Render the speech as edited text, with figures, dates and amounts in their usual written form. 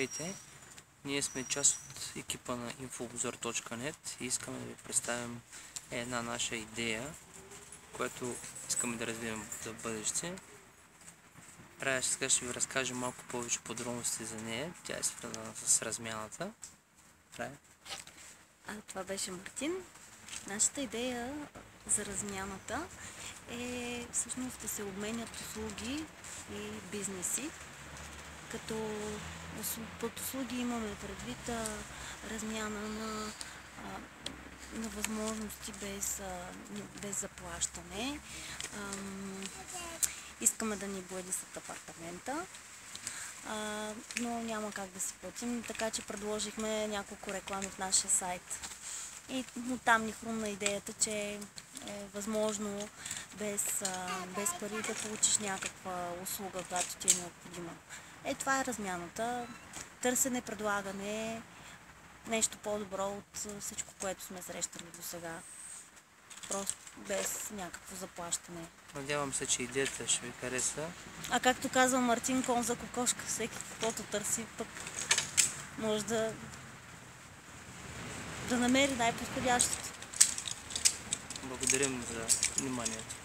Здравейте! Ние сме част от екипа на Infoobzor.net и искаме да ви представим една наша идея, която искаме да развием за бъдеще. Рая сега ще ви разкажем малко повече подробности за нея. Тя е свързана с размяната. Рая? Това беше Мартин. Нашата идея за размяната е всъщност да се обменят услуги и бизнеси. Като под услуги имаме предвид размяна на възможности без заплащане. Искаме да ни бладисат апартамента, но няма как да си платим, така че предложихме няколко реклами в нашия сайт. И оттам ни хрумна идеята, че е възможно без пари да получиш някаква услуга, която ти е необходима. Това е размяната. Търсене, предлагане, нещо по-добро от всичко, което сме срещали до сега. Просто без някакво заплащане. Надявам се, че идеята ще ви хареса. Както казва Мартин, кон за кокошка. Всеки каквото търси, пък може да намери най-подходящото. Благодарим за вниманието.